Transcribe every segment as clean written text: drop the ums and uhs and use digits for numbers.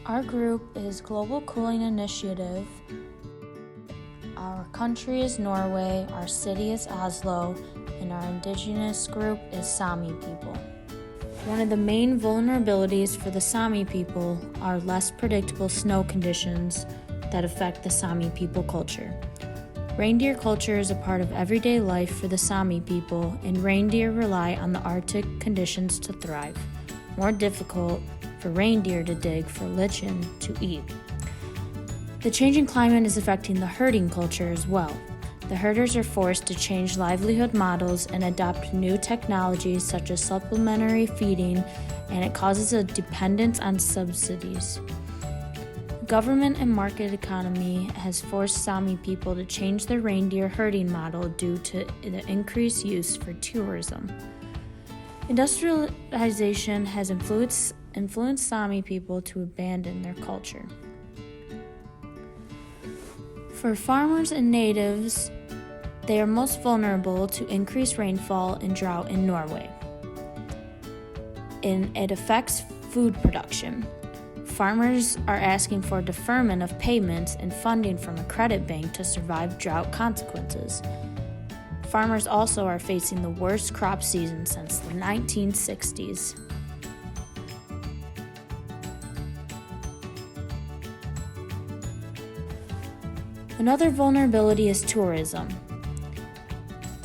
Our group is Global Cooling Initiative. Our country is Norway, our city is Oslo, and our indigenous group is Sami people. One of the main vulnerabilities for the Sami people are less predictable snow conditions that affect the Sami people culture. Reindeer culture is a part of everyday life for the Sami people, and reindeer rely on the Arctic conditions to thrive. More difficult for reindeer to dig for lichen to eat. The changing climate is affecting the herding culture as well. The herders are forced to change livelihood models and adopt new technologies such as supplementary feeding, and it causes a dependence on subsidies. Government and market economy has forced Sami people to change their reindeer herding model due to the increased use for tourism. Industrialization has influenced Sami people to abandon their culture. For farmers and natives, they are most vulnerable to increased rainfall and drought in Norway. And it affects food production. Farmers are asking for deferment of payments and funding from a credit bank to survive drought consequences. Farmers also are facing the worst crop season since the 1960s. Another vulnerability is tourism.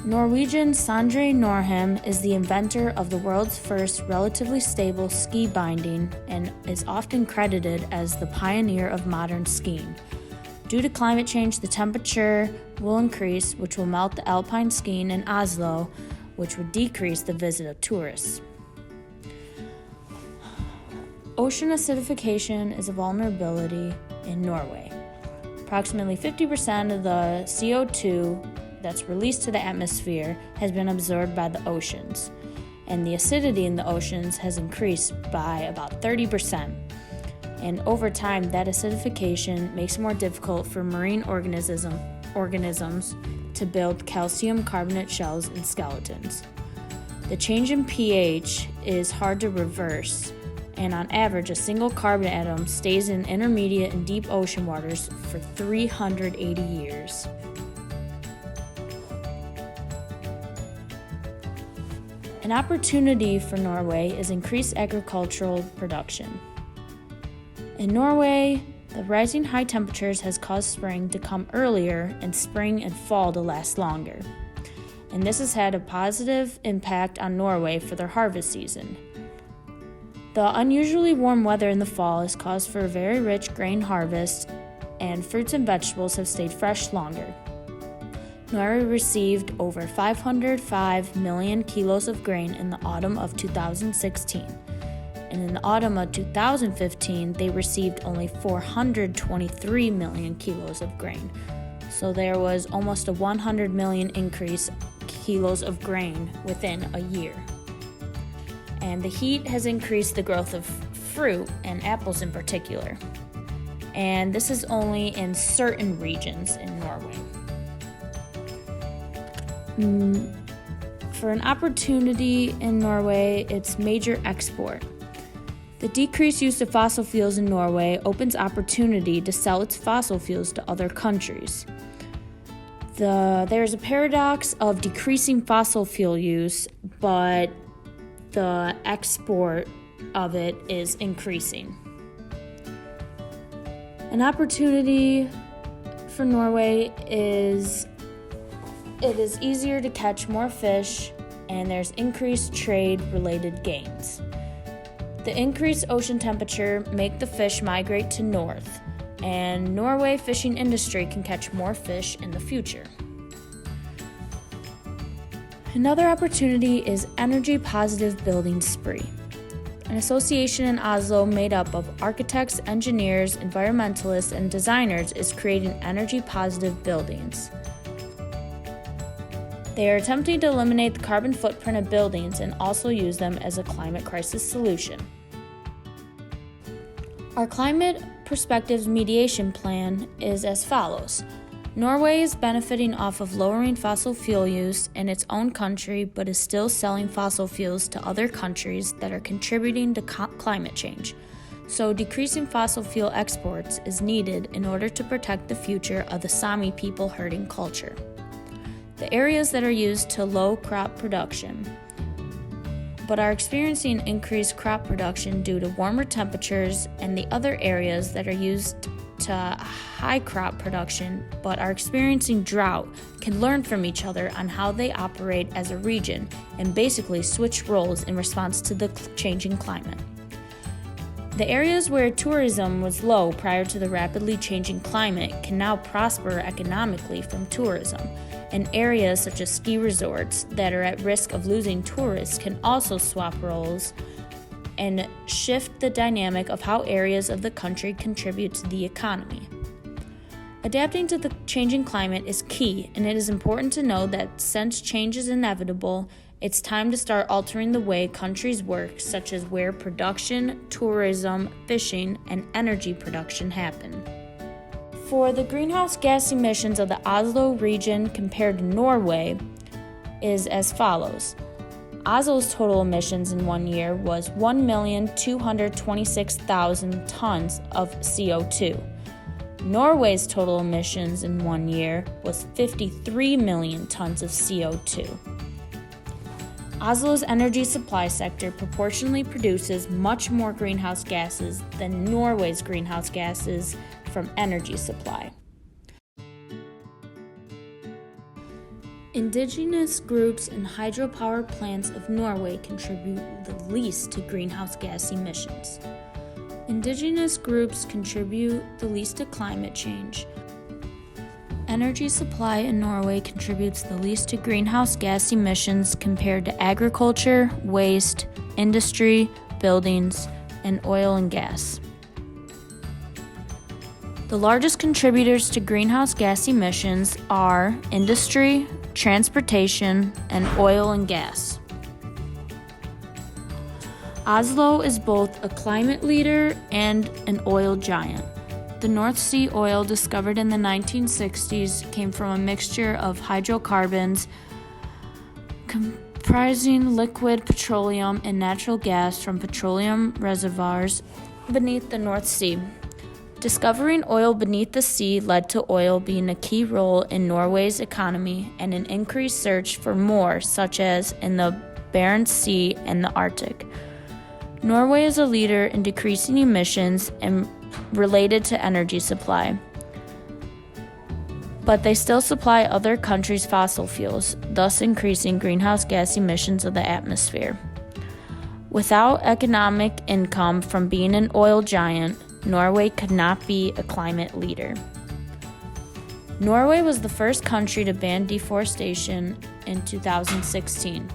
Norwegian Sondre Norheim is the inventor of the world's first relatively stable ski binding and is often credited as the pioneer of modern skiing. Due to climate change, the temperature will increase, which will melt the alpine skiing in Oslo, which would decrease the visit of tourists. Ocean acidification is a vulnerability in Norway. Approximately 50% of the CO2 that's released to the atmosphere has been absorbed by the oceans, and the acidity in the oceans has increased by about 30%. And over time, that acidification makes it more difficult for marine organisms to build calcium carbonate shells and skeletons. The change in pH is hard to reverse, and on average, a single carbon atom stays in intermediate and deep ocean waters for 380 years. An opportunity for Norway is increased agricultural production. In Norway, the rising high temperatures has caused spring to come earlier and spring and fall to last longer. And this has had a positive impact on Norway for their harvest season. The unusually warm weather in the fall has caused for a very rich grain harvest, and fruits and vegetables have stayed fresh longer. Norway received over 505 million kilos of grain in the autumn of 2016, and in the autumn of 2015, they received only 423 million kilos of grain. So there was almost a 100 million increase kilos of grain within a year. And the heat has increased the growth of fruit, and apples in particular. And this is only in certain regions in Norway. For an opportunity in Norway, it's major export. The decreased use of fossil fuels in Norway opens opportunity to sell its fossil fuels to other countries. There's a paradox of decreasing fossil fuel use, but the export of it is increasing. An opportunity for Norway is it is easier to catch more fish, and there's increased trade-related gains. The increased ocean temperature make the fish migrate to north, and Norway fishing industry can catch more fish in the future. Another opportunity is Energy Positive Building Spree, an association in Oslo made up of architects, engineers, environmentalists, and designers is creating energy positive buildings. They are attempting to eliminate the carbon footprint of buildings and also use them as a climate crisis solution. Our Climate Perspectives Mediation Plan is as follows. Norway is benefiting off of lowering fossil fuel use in its own country, but is still selling fossil fuels to other countries that are contributing to climate change. So decreasing fossil fuel exports is needed in order to protect the future of the Sami people herding culture. The areas that are used to low crop production, but are experiencing increased crop production due to warmer temperatures, and the other areas that are used to high crop production but are experiencing drought can learn from each other on how they operate as a region and basically switch roles in response to the changing climate. The areas where tourism was low prior to the rapidly changing climate can now prosper economically from tourism, and areas such as ski resorts that are at risk of losing tourists can also swap roles and shift the dynamic of how areas of the country contribute to the economy. Adapting to the changing climate is key, and it is important to know that since change is inevitable, it's time to start altering the way countries work, such as where production, tourism, fishing, and energy production happen. For the greenhouse gas emissions of the Oslo region compared to Norway is as follows. Oslo's total emissions in 1 year was 1,226,000 tons of CO2. Norway's total emissions in 1 year was 53 million tons of CO2. Oslo's energy supply sector proportionally produces much more greenhouse gases than Norway's greenhouse gases from energy supply. Indigenous groups and hydropower plants of Norway contribute the least to greenhouse gas emissions. Indigenous groups contribute the least to climate change. Energy supply in Norway contributes the least to greenhouse gas emissions compared to agriculture, waste, industry, buildings, and oil and gas. The largest contributors to greenhouse gas emissions are industry, transportation, and oil and gas. Oslo is both a climate leader and an oil giant. The North Sea oil discovered in the 1960s came from a mixture of hydrocarbons comprising liquid petroleum and natural gas from petroleum reservoirs beneath the North Sea. Discovering oil beneath the sea led to oil being a key role in Norway's economy and an increased search for more, such as in the Barents Sea and the Arctic. Norway is a leader in decreasing emissions and related to energy supply, but they still supply other countries' fossil fuels, thus increasing greenhouse gas emissions of the atmosphere. Without economic income from being an oil giant, Norway could not be a climate leader. Norway was the first country to ban deforestation in 2016.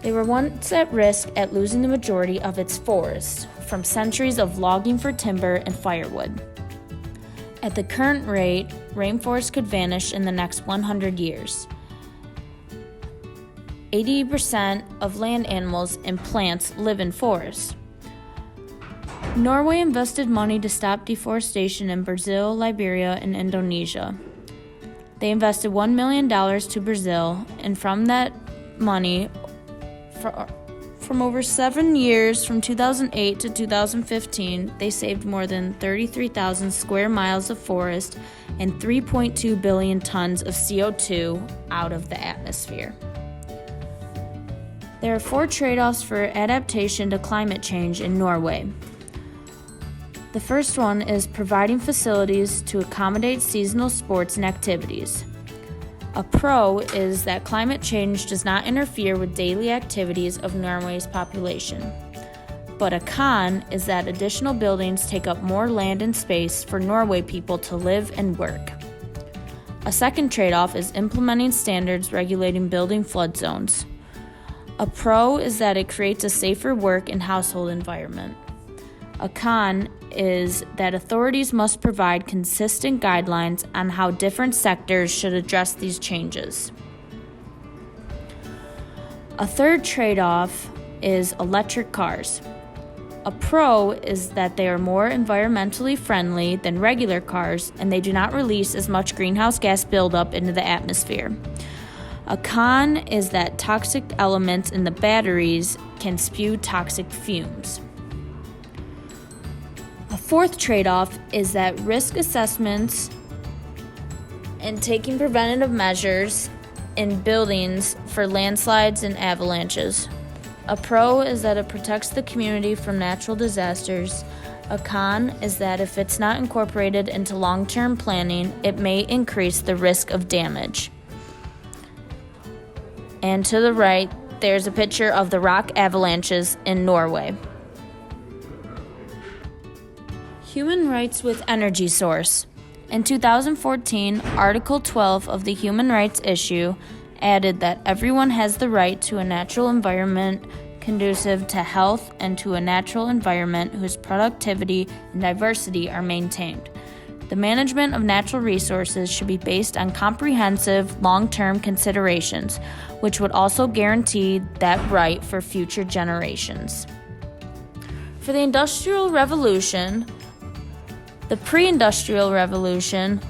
They were once at risk at losing the majority of its forests from centuries of logging for timber and firewood. At the current rate, rainforests could vanish in the next 100 years. 80% of land animals and plants live in forests. Norway invested money to stop deforestation in Brazil, Liberia, and Indonesia. They invested $1 million to Brazil, and from that money, from over 7 years, from 2008 to 2015, they saved more than 33,000 square miles of forest and 3.2 billion tons of CO2 out of the atmosphere. There are 4 trade-offs for adaptation to climate change in Norway. The first one is providing facilities to accommodate seasonal sports and activities. A pro is that climate change does not interfere with daily activities of Norway's population. But a con is that additional buildings take up more land and space for Norway people to live and work. A second trade-off is implementing standards regulating building flood zones. A pro is that it creates a safer work and household environment. A con is that authorities must provide consistent guidelines on how different sectors should address these changes. A third trade-off is electric cars. A pro is that they are more environmentally friendly than regular cars and they do not release as much greenhouse gas buildup into the atmosphere. A con is that toxic elements in the batteries can spew toxic fumes. Fourth trade-off is that risk assessments and taking preventative measures in buildings for landslides and avalanches. A pro is that it protects the community from natural disasters. A con is that if it's not incorporated into long-term planning, it may increase the risk of damage. And to the right, there's a picture of the rock avalanches in Norway. Human rights with energy source. In 2014, Article 12 of the Human Rights Issue added that everyone has the right to a natural environment conducive to health and to a natural environment whose productivity and diversity are maintained. The management of natural resources should be based on comprehensive, long-term considerations, which would also guarantee that right for future generations. For the Industrial Revolution, the pre-industrial revolution,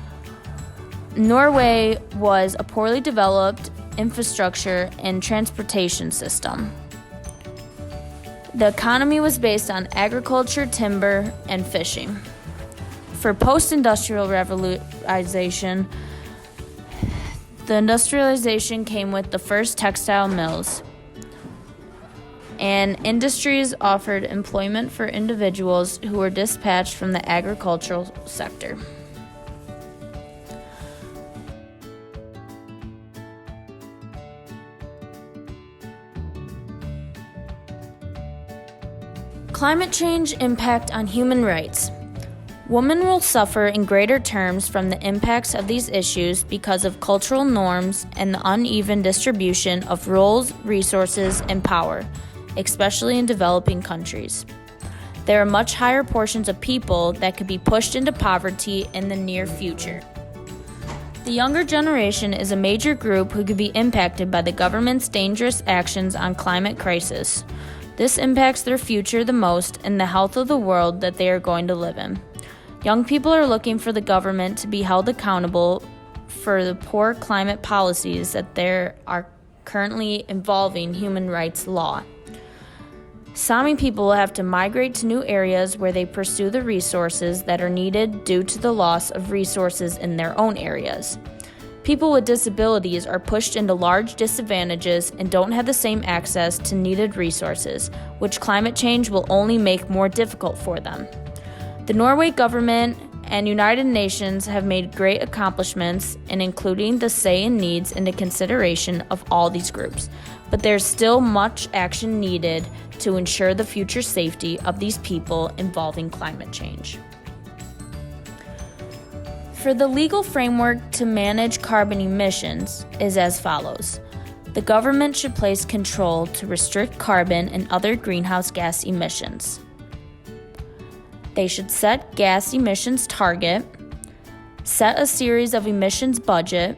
Norway was a poorly developed infrastructure and transportation system. The economy was based on agriculture, timber, and fishing. For post-industrial revolutionization, the industrialization came with the first textile mills, and industries offered employment for individuals who were dispatched from the agricultural sector. Climate change impact on human rights. Women will suffer in greater terms from the impacts of these issues because of cultural norms and the uneven distribution of roles, resources, and power, especially in developing countries. There are much higher portions of people that could be pushed into poverty in the near future. The younger generation is a major group who could be impacted by the government's dangerous actions on climate crisis. This impacts their future the most and the health of the world that they are going to live in. Young people are looking for the government to be held accountable for the poor climate policies that there are currently involving human rights law. Sami people will have to migrate to new areas where they pursue the resources that are needed due to the loss of resources in their own areas. People with disabilities are pushed into large disadvantages and don't have the same access to needed resources, which climate change will only make more difficult for them. The Norway government and United Nations have made great accomplishments in including the say and needs into consideration of all these groups, but there's still much action needed to ensure the future safety of these people involving climate change. For the legal framework to manage carbon emissions is as follows. The government should place control to restrict carbon and other greenhouse gas emissions. They should set gas emissions target, set a series of emissions budget,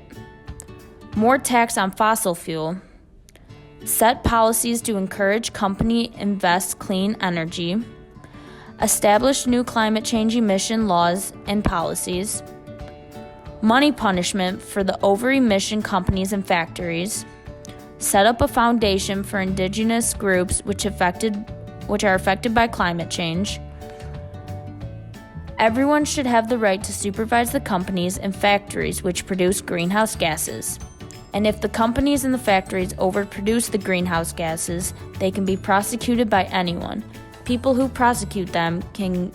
more tax on fossil fuel, set policies to encourage company invest clean energy, establish new climate change emission laws and policies, money punishment for the over-emission companies and factories, set up a foundation for indigenous groups which are affected by climate change. Everyone should have the right to supervise the companies and factories which produce greenhouse gases. And if the companies and the factories overproduce the greenhouse gases, they can be prosecuted by anyone. People who prosecute them can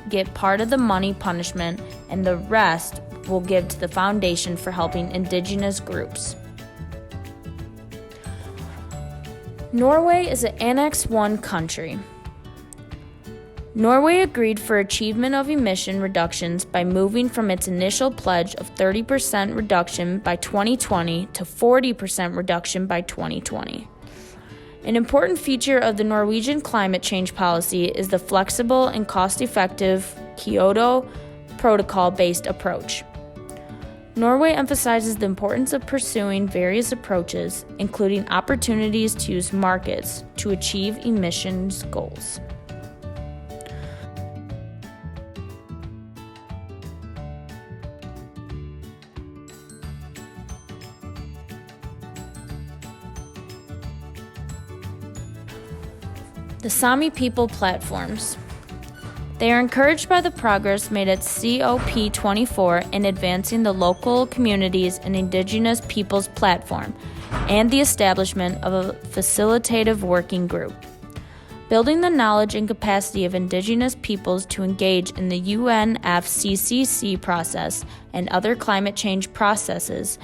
get part of the money punishment, and the rest will give to the foundation for helping indigenous groups. Norway is an Annex I country. Norway agreed for achievement of emission reductions by moving from its initial pledge of 30% reduction by 2020 to 40% reduction by 2020. An important feature of the Norwegian climate change policy is the flexible and cost-effective Kyoto Protocol-based approach. Norway emphasizes the importance of pursuing various approaches, including opportunities to use markets to achieve emissions goals. The Sami people platforms. They are encouraged by the progress made at COP24 in advancing the local communities and indigenous peoples platform and the establishment of a facilitative working group. Building the knowledge and capacity of indigenous peoples to engage in the UNFCCC process and other climate change processes,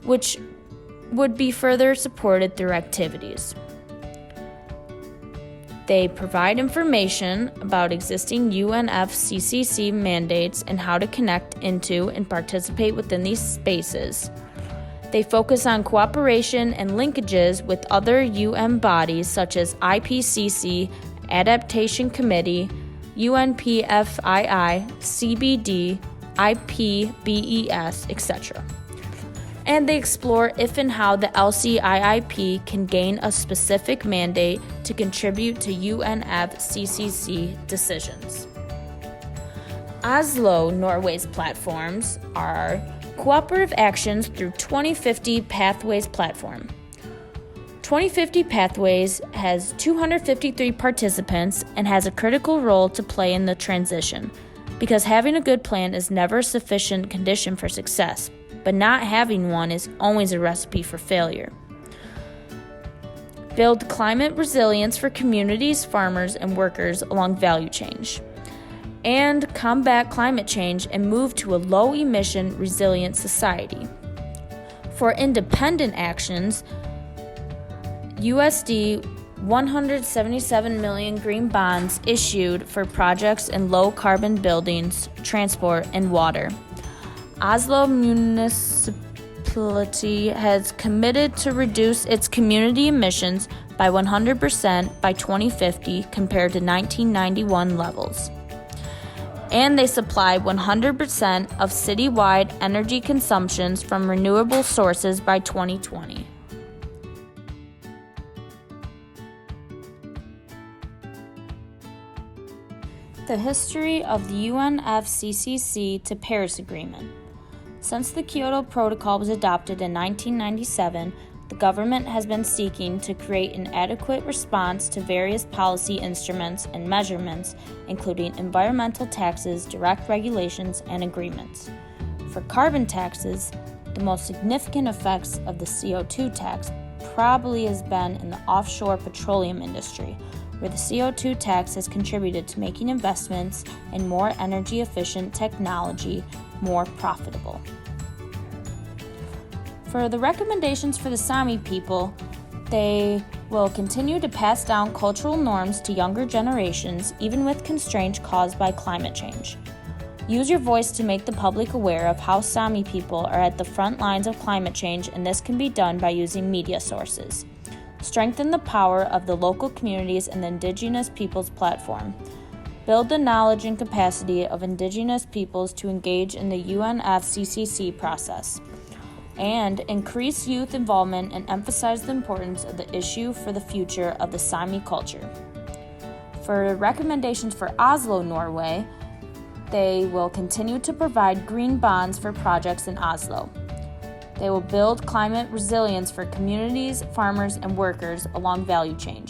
which would be further supported through activities. They provide information about existing UNFCCC mandates and how to connect into and participate within these spaces. They focus on cooperation and linkages with other UN bodies such as IPCC, Adaptation Committee, UNPFII, CBD, IPBES, etc. And they explore if and how the LCIIP can gain a specific mandate to contribute to UNFCCC decisions. Oslo, Norway's platforms are Cooperative Actions through 2050 Pathways Platform. 2050 Pathways has 253 participants and has a critical role to play in the transition, because having a good plan is never a sufficient condition for success, but not having one is always a recipe for failure. Build climate resilience for communities, farmers, and workers along value chain. And combat climate change and move to a low-emission, resilient society. For independent actions, USD 177 million green bonds issued for projects in low-carbon buildings, transport, and water. Oslo Municipality has committed to reduce its community emissions by 100% by 2050 compared to 1991 levels. And they supply 100% of citywide energy consumptions from renewable sources by 2020. The history of the UNFCCC to Paris Agreement. Since the Kyoto Protocol was adopted in 1997, the government has been seeking to create an adequate response to various policy instruments and measurements, including environmental taxes, direct regulations, and agreements. For carbon taxes, the most significant effects of the CO2 tax probably has been in the offshore petroleum industry, where the CO2 tax has contributed to making investments in more energy-efficient technology more profitable. For the recommendations for the Sami people, they will continue to pass down cultural norms to younger generations, even with constraints caused by climate change. Use your voice to make the public aware of how Sami people are at the front lines of climate change, and this can be done by using media sources. Strengthen the power of the local communities and the Indigenous Peoples platform. Build the knowledge and capacity of Indigenous peoples to engage in the UNFCCC process. And increase youth involvement and emphasize the importance of the issue for the future of the Sami culture. For recommendations for Oslo, Norway, they will continue to provide green bonds for projects in Oslo. They will build climate resilience for communities, farmers, and workers along value chain.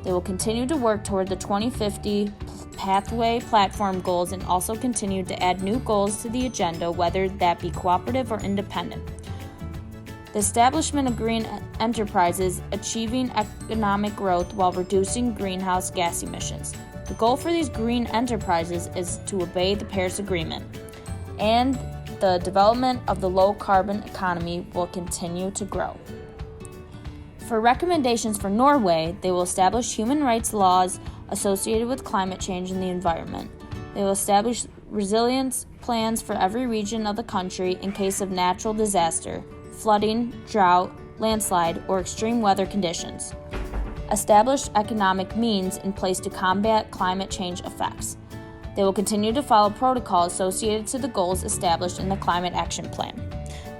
They will continue to work toward the 2050 Pathway Platform goals and also continue to add new goals to the agenda, whether that be cooperative or independent. The establishment of green enterprises, achieving economic growth while reducing greenhouse gas emissions. The goal for these green enterprises is to obey the Paris Agreement, and the development of the low-carbon economy will continue to grow. For recommendations for Norway, they will establish human rights laws associated with climate change and the environment. They will establish resilience plans for every region of the country in case of natural disaster, flooding, drought, landslide, or extreme weather conditions. Establish economic means in place to combat climate change effects. They will continue to follow protocols associated to the goals established in the Climate Action Plan.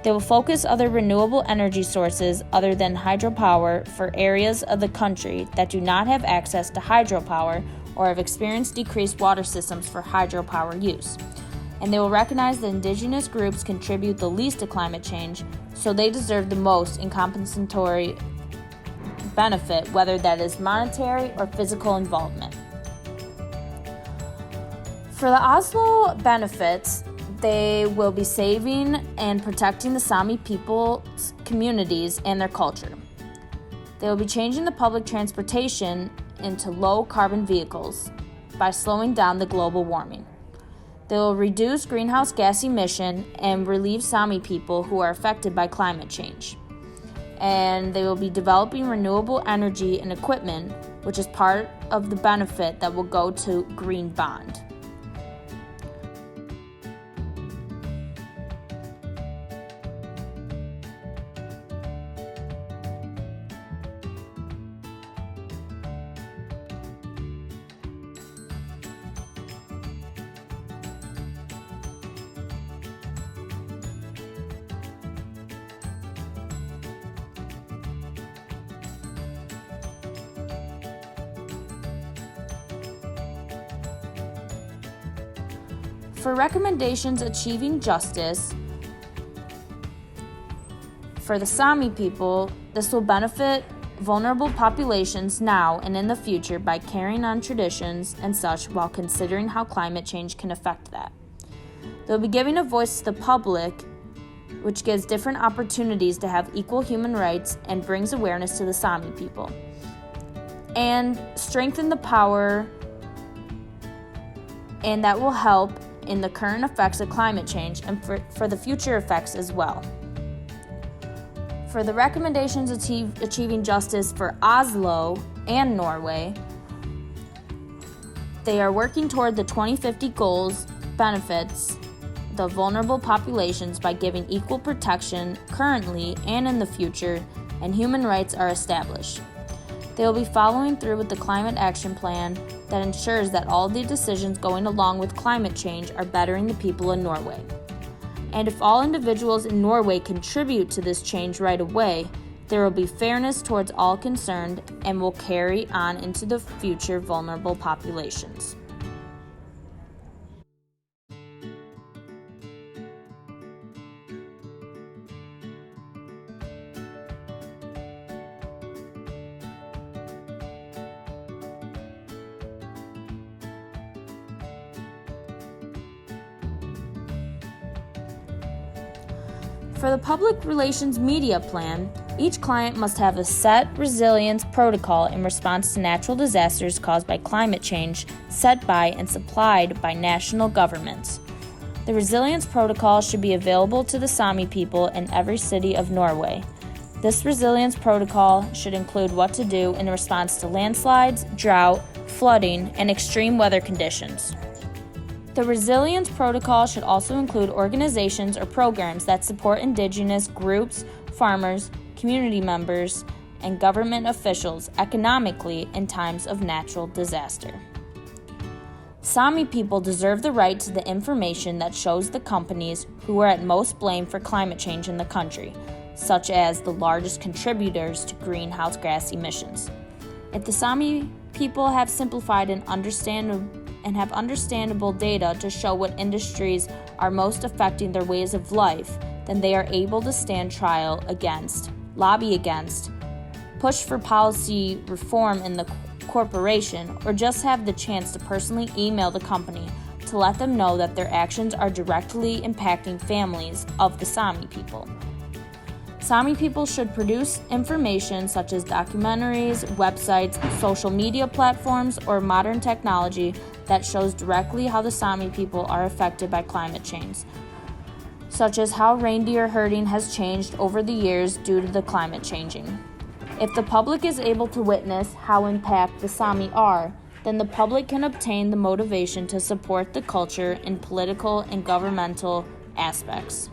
They will focus other renewable energy sources other than hydropower for areas of the country that do not have access to hydropower or have experienced decreased water systems for hydropower use. And they will recognize that indigenous groups contribute the least to climate change, so they deserve the most in compensatory benefit, whether that is monetary or physical involvement. For the Oslo benefits, they will be saving and protecting the Sami people's communities and their culture. They will be changing the public transportation into low-carbon vehicles by slowing down the global warming. They will reduce greenhouse gas emission and relieve Sami people who are affected by climate change. And they will be developing renewable energy and equipment, which is part of the benefit that will go to Green Bond. For recommendations achieving justice for the Sami people, this will benefit vulnerable populations now and in the future by carrying on traditions and such while considering how climate change can affect that. They'll be giving a voice to the public, which gives different opportunities to have equal human rights and brings awareness to the Sami people. And strengthen the power, and that will help in the current effects of climate change and for the future effects as well. For the recommendations achieving justice for Oslo and Norway, they are working toward the 2050 goals benefits the vulnerable populations by giving equal protection currently and in the future, and human rights are established. They will be following through with the climate action plan that ensures that all the decisions going along with climate change are bettering the people in Norway. And if all individuals in Norway contribute to this change right away, there will be fairness towards all concerned and will carry on into the future vulnerable populations. For the public relations media plan, each client must have a set resilience protocol in response to natural disasters caused by climate change set by and supplied by national governments. The resilience protocol should be available to the Sami people in every city of Norway. This resilience protocol should include what to do in response to landslides, drought, flooding, and extreme weather conditions. The resilience protocol should also include organizations or programs that support indigenous groups, farmers, community members, and government officials economically in times of natural disaster. Sami people deserve the right to the information that shows the companies who are at most blame for climate change in the country, such as the largest contributors to greenhouse gas emissions. If the Sami people have simplified and have understandable data to show what industries are most affecting their ways of life, then they are able to stand trial against, lobby against, push for policy reform in the corporation, or just have the chance to personally email the company to let them know that their actions are directly impacting families of the Sami people. Sami people should produce information such as documentaries, websites, social media platforms, or modern technology that shows directly how the Sami people are affected by climate change, such as how reindeer herding has changed over the years due to the climate changing. If the public is able to witness how impacted the Sami are, then the public can obtain the motivation to support the culture in political and governmental aspects.